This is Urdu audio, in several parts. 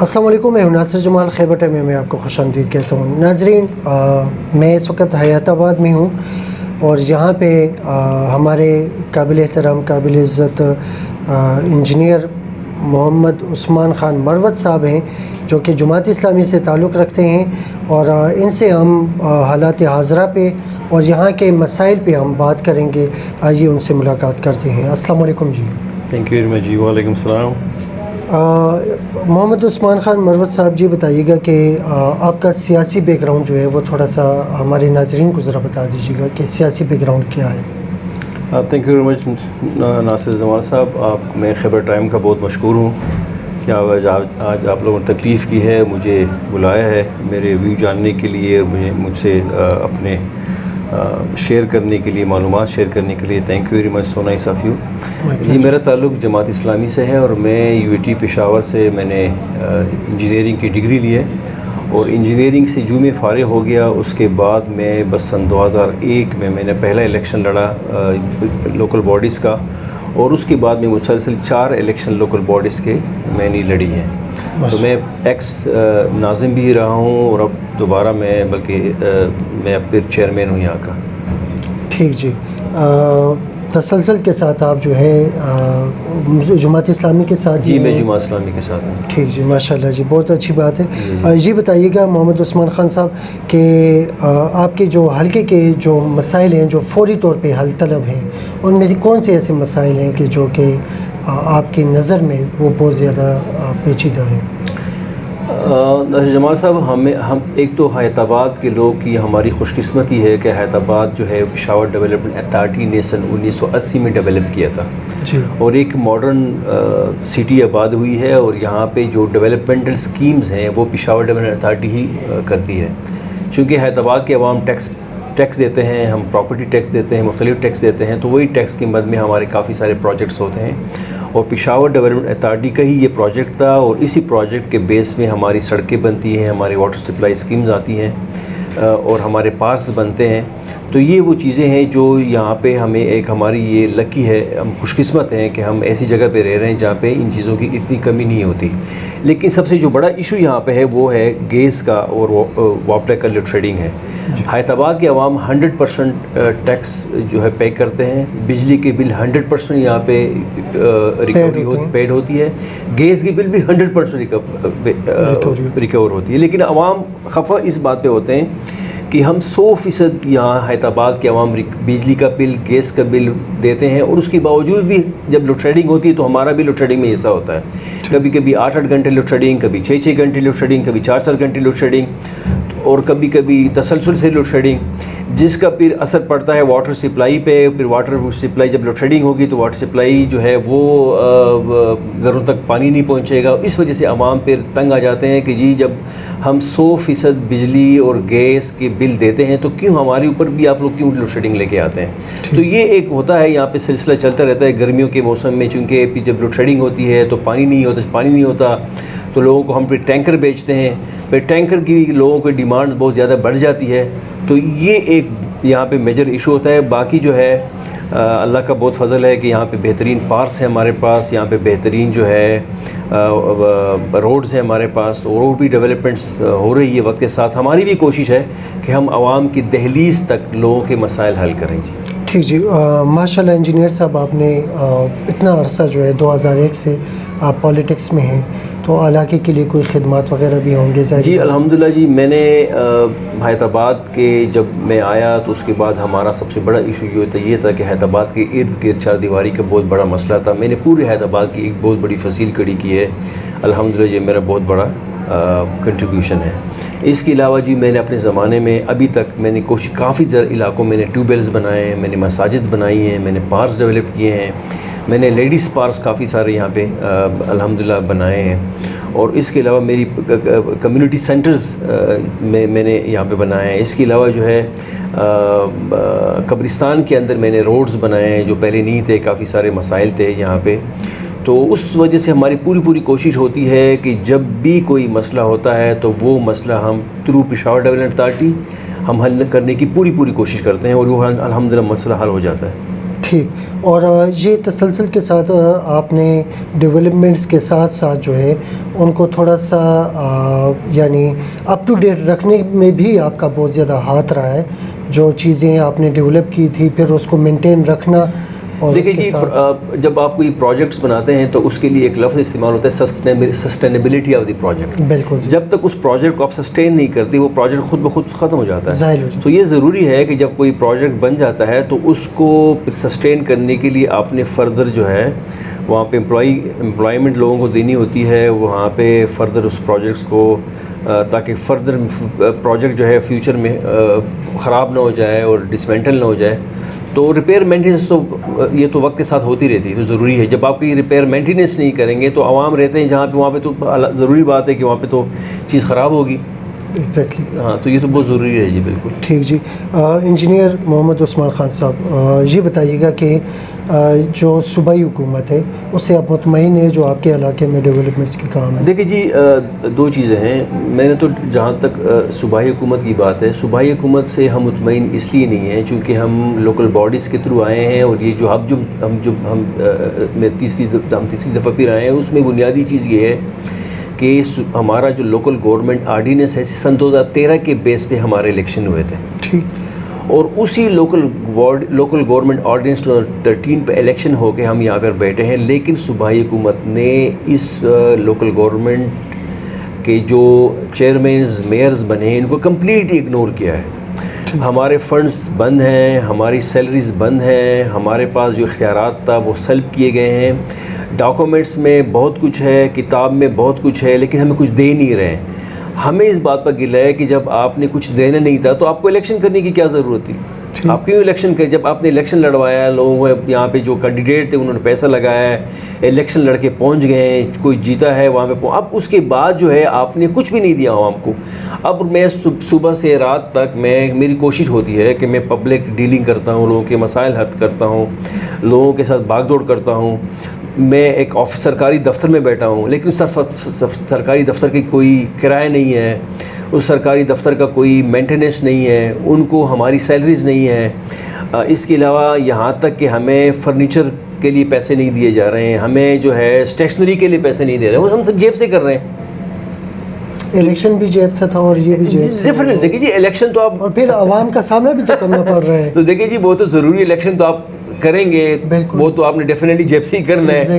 السلام علیکم، میں ناصر جمال خیبر ٹائم میں آپ کو خوش آمدید کہتا ہوں۔ ناظرین، میں اس وقت حیات آباد میں ہوں اور یہاں پہ ہمارے قابل احترام قابل عزت انجینئر محمد عثمان خان مروت صاحب ہیں، جو کہ جماعت اسلامی سے تعلق رکھتے ہیں، اور ان سے ہم حالات حاضرہ پہ اور یہاں کے مسائل پہ ہم بات کریں گے۔ آئیے ان سے ملاقات کرتے ہیں۔ السلام علیکم جی۔ تھینک یو ویری مچ جی۔ وعلیکم السلام۔ محمد عثمان خان مروت صاحب جی، بتائیے گا کہ آپ کا سیاسی بیک گراؤنڈ جو ہے وہ تھوڑا سا ہمارے ناظرین کو ذرا بتا دیجیے گا کہ سیاسی بیک گراؤنڈ کیا ہے۔ تھینک یو ویری مچ ناصر جمال صاحب، میں خیبر ٹائم کا بہت مشکور ہوں کہ آج آپ لوگوں نے تکلیف کی ہے، مجھے بلایا ہے میرے ویو جاننے کے لیے، مجھ سے اپنے شیئر کرنے کے لیے، معلومات شیئر کرنے کے لیے۔ Thank you very much, so nice of you. جی، میرا تعلق جماعت اسلامی سے ہے اور میں UAT پشاور سے میں نے انجینئرنگ کی ڈگری لی ہے، اور انجینئرنگ سے جو میں فارغ ہو گیا اس کے بعد میں بس سن 2001 میں نے پہلا الیکشن لڑا لوکل باڈیز کا، اور اس کے بعد میں مسلسل 4 الیکشن لوکل باڈیز کے میں نے لڑی ہیں۔ تو میں ایکس ناظم بھی رہا ہوں، اور اب دوبارہ بلکہ میں اب پھر چیئرمین ہوں یہاں کا۔ ٹھیک جی، تسلسل کے ساتھ آپ جو ہے جماعت اسلامی کے ساتھ؟ جی، میں جماعت اسلامی کے ساتھ ہوں۔ ٹھیک جی، ماشاءاللہ جی، بہت اچھی بات ہے۔ یہ بتائیے گا محمد عثمان خان صاحب کہ آپ کے جو حلقے کے جو مسائل ہیں جو فوری طور پہ حل طلب ہیں، ان میں سے کون سے ایسے مسائل ہیں کہ جو کہ آپ کی نظر میں وہ بہت زیادہ پیچیدہ ہیں؟ جمال صاحب، ہم ایک تو حیات آباد کے لوگ کی ہماری خوش قسمتی ہے کہ حیات آباد جو ہے پشاور ڈیولپمنٹ اتھارٹی نے سن 1980 میں ڈیولپ کیا تھا جی، اور ایک ماڈرن سٹی آباد ہوئی ہے، اور یہاں پہ جو ڈیولپمنٹل سکیمز ہیں وہ پشاور ڈیولپمنٹ اتھارٹی ہی کرتی ہے، چونکہ حیات آباد کے عوام ٹیکس دیتے ہیں، ہم پراپرٹی ٹیکس دیتے ہیں، مختلف ٹیکس دیتے ہیں، تو وہی ٹیکس کی مد میں ہمارے کافی سارے پروجیکٹس ہوتے ہیں، اور پشاور ڈیولپمنٹ اتھارٹی کا ہی یہ پروجیکٹ تھا، اور اسی پروجیکٹ کے بیس میں ہماری سڑکیں بنتی ہیں، ہماری واٹر سپلائی اسکیمز آتی ہیں، اور ہمارے پارکس بنتے ہیں۔ تو یہ وہ چیزیں ہیں جو یہاں پہ ہمیں ایک ہماری یہ لکی ہے، ہم خوش قسمت ہیں کہ ہم ایسی جگہ پہ رہ رہے ہیں جہاں پہ ان چیزوں کی اتنی کمی نہیں ہوتی۔ لیکن سب سے جو بڑا ایشو یہاں پہ ہے وہ ہے گیس کا اور واپڈا کا لوڈ شیڈنگ ہے۔ حیات آباد کے عوام 100% ٹیکس جو ہے پے کرتے ہیں، بجلی کے بل 100% یہاں پہ پیڈ ہوتی ہے، گیس کی بل بھی 100% ریکور ہوتی ہے، لیکن عوام خفا اس بات پہ ہوتے ہیں کہ ہم 100% یہاں حیات آباد کے عوام بجلی کا بل، گیس کا بل دیتے ہیں، اور اس کے باوجود بھی جب لوڈ شیڈنگ ہوتی ہے تو ہمارا بھی لوڈ شیڈنگ میں حصہ ہوتا ہے، کبھی کبھی 8 گھنٹے لوڈ شیڈنگ، کبھی 6 گھنٹے لوڈ شیڈنگ، کبھی 4 گھنٹے لوڈ شیڈنگ، اور کبھی کبھی تسلسل سے لوڈ شیڈنگ، جس کا پھر اثر پڑتا ہے واٹر سپلائی پہ۔ پھر واٹر سپلائی جب لوڈ شیڈنگ ہوگی تو واٹر سپلائی جو ہے وہ گھروں تک پانی نہیں پہنچے گا، اس وجہ سے عوام پھر تنگ آ جاتے ہیں کہ جی جب ہم 100% بجلی اور گیس کے بل دیتے ہیں تو کیوں ہمارے اوپر بھی آپ لوگ کیوں لوڈ شیڈنگ لے کے آتے ہیں۔ تو یہ ایک ہوتا ہے یہاں پہ سلسلہ چلتا رہتا ہے گرمیوں کے موسم میں، چونکہ جب لوڈ شیڈنگ ہوتی ہے تو پانی نہیں ہوتا تو لوگوں کو ہم پھر ٹینکر بیچتے ہیں، پھر ٹینکر کی لوگوں کی ڈیمانڈ بہت زیادہ بڑھ جاتی ہے، تو یہ ایک یہاں پہ میجر ایشو ہوتا ہے۔ باقی جو ہے اللہ کا بہت فضل ہے کہ یہاں پہ بہترین پارکس ہیں ہمارے پاس، یہاں پہ بہترین جو ہے روڈز ہیں ہمارے پاس، اور بھی ڈیولپمنٹس ہو رہی ہے وقت کے ساتھ۔ ہماری بھی کوشش ہے کہ ہم عوام کی دہلیز تک لوگوں کے مسائل حل کریں۔ جی ٹھیک جی، ماشاءاللہ انجینئر صاحب، آپ نے اتنا عرصہ جو ہے 2001 سے آپ پالیٹکس میں ہیں، تو علاقے کے لیے کوئی خدمات وغیرہ بھی ہوں گے؟ جی الحمدللہ جی، میں نے حیات آباد کے جب میں آیا تو اس کے بعد ہمارا سب سے بڑا ایشو یہ تھا کہ حیات آباد کے ارد گرد 4 دیواری کا بہت بڑا مسئلہ تھا۔ میں نے پورے حیات آباد کی ایک بہت بڑی فصیل کھڑی کی ہے، الحمدللہ یہ میرا بہت بڑا کنٹریبیوشن ہے۔ اس کے علاوہ جی میں نے اپنے زمانے میں ابھی تک میں نے کوشش کافی علاقوں میں نے ٹیوب ویلز بنائے ہیں، میں نے مساجد بنائی ہیں، میں نے پارکس ڈیولپ کیے ہیں، میں نے لیڈیز پارکس کافی سارے یہاں پہ الحمدللہ بنائے ہیں، اور اس کے علاوہ میری کمیونٹی سینٹرز میں نے یہاں پہ بنائے ہیں۔ اس کے علاوہ جو ہے قبرستان کے اندر میں نے روڈز بنائے ہیں جو پہلے نہیں تھے، کافی سارے مسائل تھے یہاں پہ، تو اس وجہ سے ہماری پوری کوشش ہوتی ہے کہ جب بھی کوئی مسئلہ ہوتا ہے تو وہ مسئلہ ہم تھرو پشاور ڈیولپمنٹ اتھارٹی ہم حل کرنے کی پوری کوشش کرتے ہیں، اور وہ الحمدللہ مسئلہ حل ہو جاتا ہے۔ ٹھیک. اور یہ تسلسل کے ساتھ آپ نے ڈیولپمنٹس کے ساتھ ساتھ جو ہے ان کو تھوڑا سا یعنی اپ ٹو ڈیٹ رکھنے میں بھی آپ کا بہت زیادہ ہاتھ رہا ہے. جو چیزیں آپ نے ڈیولپ کی تھی پھر اس کو مینٹین رکھنا. اور دیکھیے جی, جب آپ کوئی پروجیکٹس بناتے ہیں تو اس کے لیے ایک لفظ استعمال ہوتا ہے سسٹینیبلٹی آف دی پروجیکٹ. بالکل. جب تک اس پروجیکٹ کو آپ سسٹین نہیں کرتے وہ پروجیکٹ خود بخود ختم ہو جاتا ہے. ظاہر ہو جاتا ہے. تو یہ ضروری ہے کہ جب کوئی پروجیکٹ بن جاتا ہے تو اس کو سسٹین کرنے کے لیے آپ نے فردر جو ہے وہاں پہ امپلائمنٹ لوگوں کو دینی ہوتی ہے وہاں پہ فردر اس پروجیکٹس کو, تاکہ فردر پروجیکٹ جو ہے فیوچر میں خراب نہ ہو جائے اور ڈسمینٹل نہ ہو جائے. تو ریپیئر مینٹیننس تو یہ تو وقت کے ساتھ ہوتی رہتی ہے, تو ضروری ہے. جب آپ کی ریپیئر مینٹیننس نہیں کریں گے تو عوام رہتے ہیں جہاں پہ وہاں پہ تو ضروری بات ہے کہ وہاں پہ تو چیز خراب ہوگی. ایگزیکٹلی. ہاں, تو یہ تو بہت ضروری ہے جی. بالکل ٹھیک جی. انجینئر محمد عثمان خان صاحب, یہ بتائیے گا کہ جو صوبائی حکومت ہے اس سے آپ مطمئن ہیں جو آپ کے علاقے میں ڈیولپمنٹس کے کام ہیں؟ دیکھیے جی, دو چیزیں ہیں. میں نے تو جہاں تک صوبائی حکومت کی بات ہے, صوبائی حکومت سے ہم مطمئن اس لیے نہیں ہیں چونکہ ہم لوکل باڈیز کے تھرو آئے ہیں, اور یہ جو ہم تیسری دفعہ پھر آئے ہیں اس میں بنیادی چیز یہ ہے کہ ہمارا جو لوکل گورنمنٹ آرڈیننس ہے سن 2013 کے بیس پہ ہمارے الیکشن ہوئے تھے. ٹھیک. اور اسی لوکل گورنمنٹ آرڈیننس 2013 پہ الیکشن ہو کے ہم یہاں پر بیٹھے ہیں, لیکن صوبائی حکومت نے اس لوکل گورنمنٹ کے جو چیئرمینز میئرز بنے ہیں ان کو کمپلیٹلی اگنور کیا ہے. ہمارے فنڈز بند ہیں, ہماری سیلریز بند ہیں, ہمارے پاس جو اختیارات تھا وہ سلب کیے گئے ہیں. ڈاکومنٹس میں بہت کچھ ہے, کتاب میں بہت کچھ ہے, لیکن ہمیں کچھ دے نہیں رہے ہیں. ہمیں اس بات پر گلہ ہے کہ جب آپ نے کچھ دینا نہیں تھا تو آپ کو الیکشن کرنے کی کیا ضرورت تھی؟ آپ کیوں الیکشن کریں؟ جب آپ نے الیکشن لڑوایا, لوگوں کو یہاں پہ جو کینڈیڈیٹ تھے انہوں نے پیسہ لگایا ہے, الیکشن لڑ کے پہنچ گئے ہیں, کوئی جیتا ہے وہاں پہ, اب اس کے بعد جو ہے آپ نے کچھ بھی نہیں دیا عوام کو. اب میں صبح سے رات تک میری کوشش ہوتی ہے کہ میں پبلک ڈیلنگ کرتا ہوں, لوگوں کے مسائل حل کرتا ہوں, لوگوں کے ساتھ بھاگ دوڑ کرتا ہوں. میں ایک سرکاری دفتر میں بیٹھا ہوں, لیکن سرکاری دفتر کی کوئی کرایہ نہیں ہے, اس سرکاری دفتر کا کوئی مینٹیننس نہیں ہے, ان کو ہماری سیلریز نہیں ہے. اس کے علاوہ یہاں تک کہ ہمیں فرنیچر کے لیے پیسے نہیں دیے جا رہے ہیں, ہمیں جو ہے اسٹیشنری کے لیے پیسے نہیں دے رہے ہیں, وہ ہم سب جیب سے کر رہے ہیں. الیکشن بھی جیب سے تھا اور یہ بھی جیب سے. ڈیفینیٹلی. دیکھیے جی, الیکشن تو آپ اور پھر عوام کا سامنا بھی تو کرنا پڑ رہا ہے. تو دیکھیے جی, وہ تو ضروری الیکشن تو آپ کریں گے, وہ تو آپ نے ڈیفینیٹلی جیب سے ہی کرنا ہے.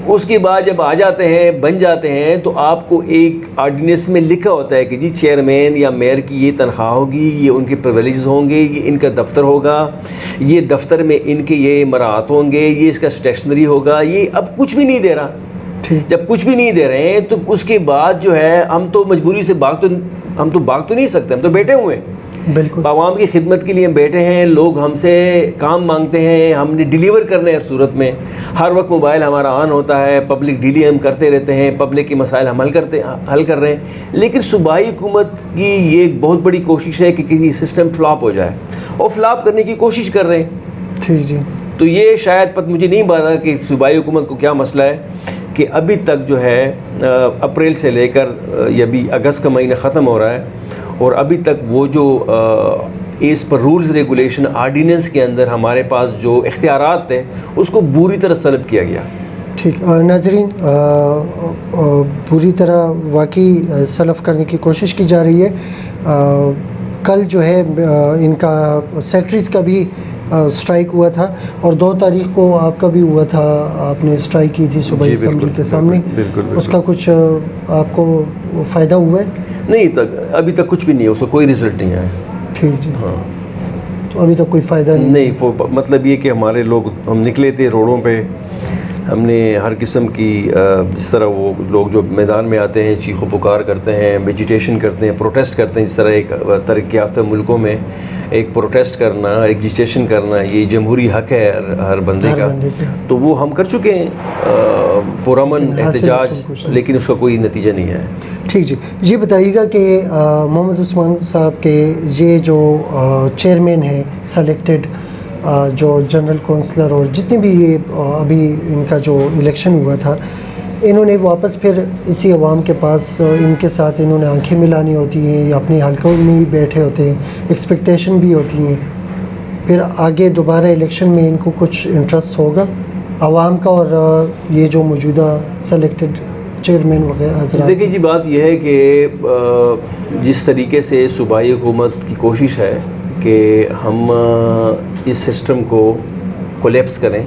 اس کے بعد جب آ جاتے ہیں, بن جاتے ہیں, تو آپ کو ایک آرڈیننس میں لکھا ہوتا ہے کہ جی چیئرمین یا میئر کی یہ تنخواہ ہوگی, یہ ان کے پرویلیجز ہوں گے, یہ ان کا دفتر ہوگا, یہ دفتر میں ان کے یہ مراعات ہوں گے, یہ اس کا اسٹیشنری ہوگا. یہ اب کچھ بھی نہیں دے رہا. جب کچھ بھی نہیں دے رہے ہیں تو اس کے بعد جو ہے ہم تو مجبوری سے بھاگ تو نہیں سکتے, ہم تو بیٹھے ہوئے ہیں. بالکل. عوام کی خدمت کے لیے ہم بیٹھے ہیں, لوگ ہم سے کام مانگتے ہیں, ہم نے ڈیلیور کرنا ہے. ہر صورت میں ہر وقت موبائل ہمارا آن ہوتا ہے, پبلک ڈیلی ہم کرتے رہتے ہیں, پبلک کے مسائل ہم حل کر رہے ہیں. لیکن صوبائی حکومت کی یہ ایک بہت بڑی کوشش ہے کہ کسی سسٹم فلاپ ہو جائے, اور فلاپ کرنے کی کوشش کر رہے ہیں. ٹھیک جی. تو یہ شاید مجھے نہیں پتا کہ صوبائی حکومت کو کیا مسئلہ ہے کہ ابھی تک جو ہے اپریل سے لے کر یہ ابھی اگست کا مہینہ ختم ہو رہا ہے, اور ابھی تک وہ جو اس پر رولز ریگولیشن آرڈیننس کے اندر ہمارے پاس جو اختیارات تھے اس کو بری طرح سلب کیا گیا. ٹھیک. ناظرین, پوری طرح واقعی سلب کرنے کی کوشش کی جا رہی ہے. کل جو ہے ان کا سیکٹریز کا بھی اسٹرائک ہوا تھا, اور 2 تاریخ کو آپ کا بھی ہوا تھا, آپ نے اسٹرائک کی تھی صوبائی اسمبلی کے سامنے. اس کا کچھ آپ کو فائدہ ہوا ہے؟ نہیں, ابھی تک کچھ بھی نہیں ہے, اس کا کوئی رزلٹ نہیں آیا. ٹھیک جی. ہاں, تو ابھی تک کوئی فائدہ نہیں. مطلب یہ کہ ہمارے لوگ, ہم نکلے تھے روڈوں پہ, ہم نے ہر قسم کی جس طرح وہ لوگ جو میدان میں آتے ہیں چیخ و پکار کرتے ہیں, ویجیٹیشن کرتے ہیں, پروٹیسٹ کرتے ہیں, جس طرح ایک ترقی یافتہ ملکوں میں ایک پروٹیسٹ کرنا, ایگزیٹیشن کرنا, یہ جمہوری حق ہے ہر بندے کا. تو وہ ہم کر چکے ہیں, پرامن احتجاج, لیکن اس کا کوئی نتیجہ نہیں ہے. ٹھیک جی. یہ بتائیے گا کہ محمد عثمان صاحب کے یہ جو چیئرمین ہیں سلیکٹڈ, جو جنرل کونسلر اور جتنے بھی یہ ابھی ان کا جو الیکشن ہوا تھا, انہوں نے واپس پھر اسی عوام کے پاس ان کے ساتھ انہوں نے آنکھیں ملانی ہوتی ہیں, یا اپنے حلقوں میں ہی بیٹھے ہوتے ہیں, ایکسپیکٹیشن بھی ہوتی ہیں. پھر آگے دوبارہ الیکشن میں ان کو کچھ انٹرسٹ ہوگا عوام کا اور یہ جو موجودہ سلیکٹڈ چیئرمین وغیرہ حضرات؟ دیکھیے جی، بات یہ ہے کہ جس طریقے سے صوبائی حکومت کی کوشش ہے کہ ہم اس سسٹم کو کولیپس کریں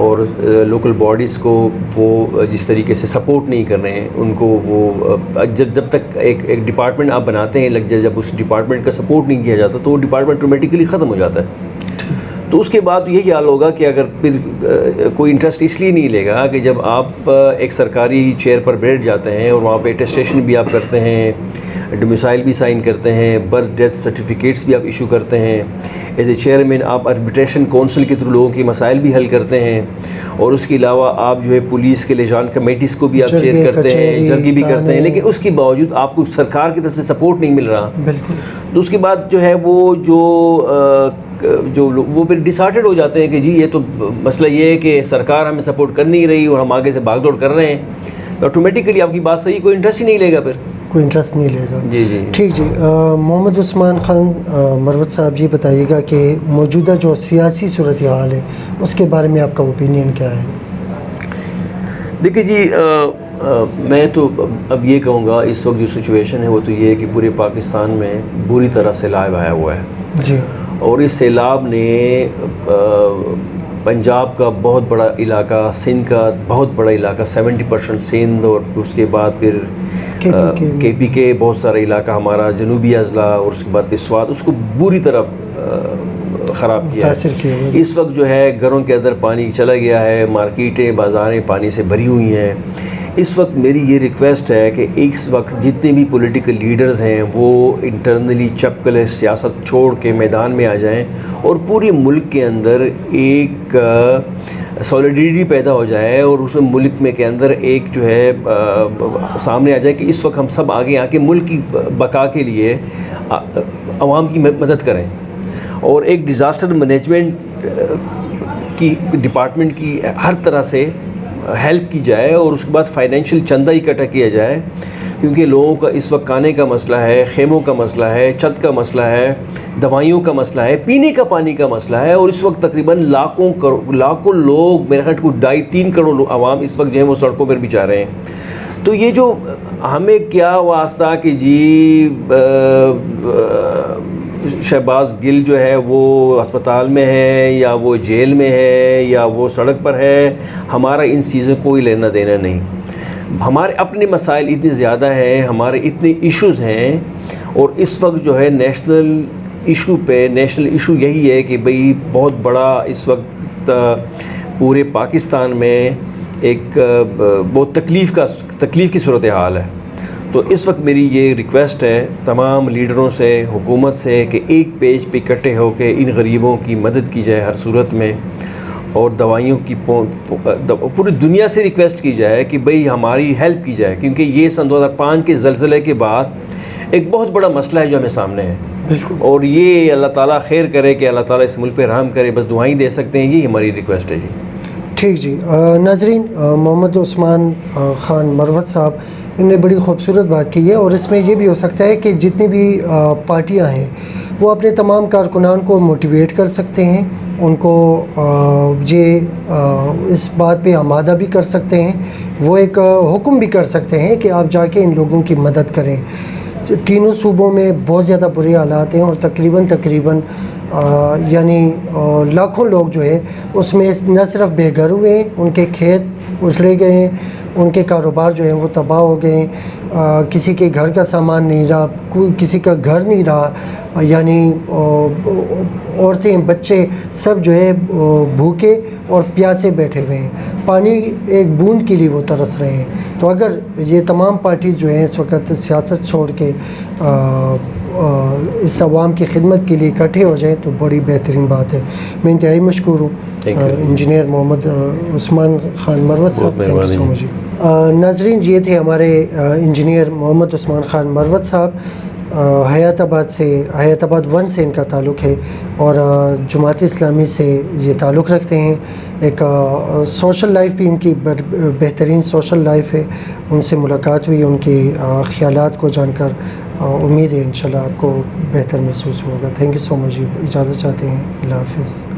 اور لوکل باڈیز کو وہ جس طریقے سے سپورٹ نہیں کر رہے ہیں ان کو، وہ جب تک ایک ڈپارٹمنٹ آپ بناتے ہیں، جب اس ڈپارٹمنٹ کا سپورٹ نہیں کیا جاتا تو وہ ڈپارٹمنٹ آٹومیٹیکلی ختم ہو جاتا ہے. تو اس کے بعد یہی حال ہوگا کہ اگر پھر کوئی انٹرسٹ اس لیے نہیں لے گا کہ جب آپ ایک سرکاری چیئر پر بیٹھ جاتے ہیں اور وہاں پہ اٹیسٹیشن بھی آپ کرتے ہیں، ڈومیسائل بھی سائن کرتے ہیں، برتھ ڈیتھ سرٹیفکیٹس بھی آپ ایشو کرتے ہیں، ایز اے چیئرمین آپ آربیٹریشن کونسل کے تھرو لوگوں کے مسائل بھی حل کرتے ہیں، اور اس کے علاوہ آپ جو ہے پولیس کے لیجان کمیٹیز کو بھی آپ چیئر کرتے ہیں، جرگی بھی کرتے ہیں، لیکن اس کے باوجود آپ کو سرکار کی طرف سے سپورٹ نہیں مل رہا. بالکل. تو اس کے بعد جو ہے وہ پھر ڈسارٹڈ ہو جاتے ہیں کہ جی یہ تو مسئلہ یہ ہے کہ سرکار ہمیں سپورٹ کر نہیں رہی اور ہم آگے سے بھاگ دوڑ کر رہے ہیں، تو آٹومیٹیکلی آپ کی بات صحیح، کوئی انٹرسٹ ہی نہیں لے گا، پھر کوئی انٹرسٹ نہیں لے گا. جی جی ٹھیک جی. محمد عثمان خان مروت صاحب، یہ بتائیے گا کہ موجودہ جو سیاسی صورتحال ہے اس کے بارے میں آپ کا اوپینین کیا ہے؟ دیکھیے جی، میں تو اب یہ کہوں گا اس وقت جو سچویشن ہے وہ تو یہ ہے کہ پورے پاکستان میں بری طرح سیلاب آیا ہوا ہے. جی. اور اس سیلاب نے پنجاب کا بہت بڑا علاقہ، سندھ کا بہت بڑا علاقہ 70% سندھ، اور اس کے بعد پھر کے پی کے بہت سارا علاقہ ہمارا جنوبی اضلاع، اور اس کے بعد پھر سوات، اس کو بری طرح خراب کیا ہے. اس وقت جو ہے گھروں کے اندر پانی چلا گیا ہے، مارکیٹیں بازاریں پانی سے بھری ہوئی ہیں. اس وقت میری یہ ریکویسٹ ہے کہ اس وقت جتنے بھی پولیٹیکل لیڈرز ہیں وہ انٹرنلی چپکل سیاست چھوڑ کے میدان میں آ جائیں اور پورے ملک کے اندر ایک سولیڈیٹی پیدا ہو جائے، اور اس ملک میں کے اندر ایک جو ہے سامنے آ جائے کہ اس وقت ہم سب آگے آ کے ملک کی بقا کے لیے عوام کی مدد کریں، اور ایک ڈیزاسٹر مینجمنٹ کی ڈپارٹمنٹ کی ہر طرح سے ہیلپ کی جائے، اور اس کے بعد فائنینشیل چندہ اکٹھا کیا جائے، کیونکہ لوگوں کا اس وقت کھانے کا مسئلہ ہے، خیموں کا مسئلہ ہے، چھت کا مسئلہ ہے، دوائیوں کا مسئلہ ہے، پینے کا پانی کا مسئلہ ہے، اور اس وقت تقریباً لاکھوں لوگ، میرے خیال کو 2.5-3 کروڑ عوام اس وقت جو ہیں وہ سڑکوں پر بچا رہے ہیں. تو یہ جو ہمیں کیا واسطہ کہ جی شہباز گل جو ہے وہ اسپتال میں ہے یا وہ جیل میں ہے یا وہ سڑک پر ہے، ہمارا ان چیزوں کوئی لینا دینا نہیں. ہمارے اپنے مسائل اتنے زیادہ ہیں، ہمارے اتنے ایشوز ہیں، اور اس وقت جو ہے نیشنل ایشو یہی ہے کہ بھئی بہت بڑا اس وقت پورے پاکستان میں ایک بہت تکلیف کی صورتحال ہے. تو اس وقت میری یہ ریکویسٹ ہے تمام لیڈروں سے، حکومت سے، کہ ایک پیج پہ اکٹھے ہو کے ان غریبوں کی مدد کی جائے ہر صورت میں، اور دوائیوں کی پوری دنیا سے ریکویسٹ کی جائے کہ بھئی ہماری ہیلپ کی جائے، کیونکہ یہ سن 2005 کے زلزلے کے بعد ایک بہت بڑا مسئلہ ہے جو ہمیں سامنے ہے. بالکل. اور یہ اللہ تعالیٰ خیر کرے کہ اللہ تعالیٰ اس ملک پہ رحم کرے، بس دعائیں دے سکتے ہیں، یہی ہماری ریکویسٹ ہے. جی ٹھیک جی. ناظرین، محمد عثمان خان مروت صاحب انہوں نے بڑی خوبصورت بات کی ہے، اور اس میں یہ بھی ہو سکتا ہے کہ جتنی بھی پارٹیاں ہیں وہ اپنے تمام کارکنان کو موٹیویٹ کر سکتے ہیں، ان کو یہ اس بات پہ آمادہ بھی کر سکتے ہیں، وہ ایک حکم بھی کر سکتے ہیں کہ آپ جا کے ان لوگوں کی مدد کریں. تینوں صوبوں میں بہت زیادہ برے حالات ہیں، اور تقریباً یعنی لاکھوں لوگ جو ہے اس میں نہ صرف بے گھر ہوئے ہیں، ان کے کھیت اجڑے گئے ہیں، ان کے کاروبار جو ہیں وہ تباہ ہو گئے ہیں، کسی کے گھر کا سامان نہیں رہا، کوئی کسی کا گھر نہیں رہا، یعنی عورتیں بچے سب جو ہے بھوکے اور پیاسے بیٹھے ہوئے ہیں، پانی ایک بوند کے لیے وہ ترس رہے ہیں. تو اگر یہ تمام پارٹیز جو ہیں اس وقت سیاست چھوڑ کے اس عوام کی خدمت کے لیے اکٹھے ہو جائیں تو بڑی بہترین بات ہے. میں انتہائی مشکور ہوں انجینئر محمد عثمان خان مروت صاحب. تھینک یو سو مچ. ناظرین، یہ تھے ہمارے انجینئر محمد عثمان خان مروت صاحب. حیات آباد 1 سے ان کا تعلق ہے، اور جماعت اسلامی سے یہ تعلق رکھتے ہیں. ایک سوشل لائف بھی ان کی بہترین سوشل لائف ہے. ان سے ملاقات ہوئی، ان کے خیالات کو جان کر امید ہے انشاءاللہ آپ کو بہتر محسوس ہوگا. تھینک یو سو مچ. اجازت چاہتے ہیں. اللہ حافظ.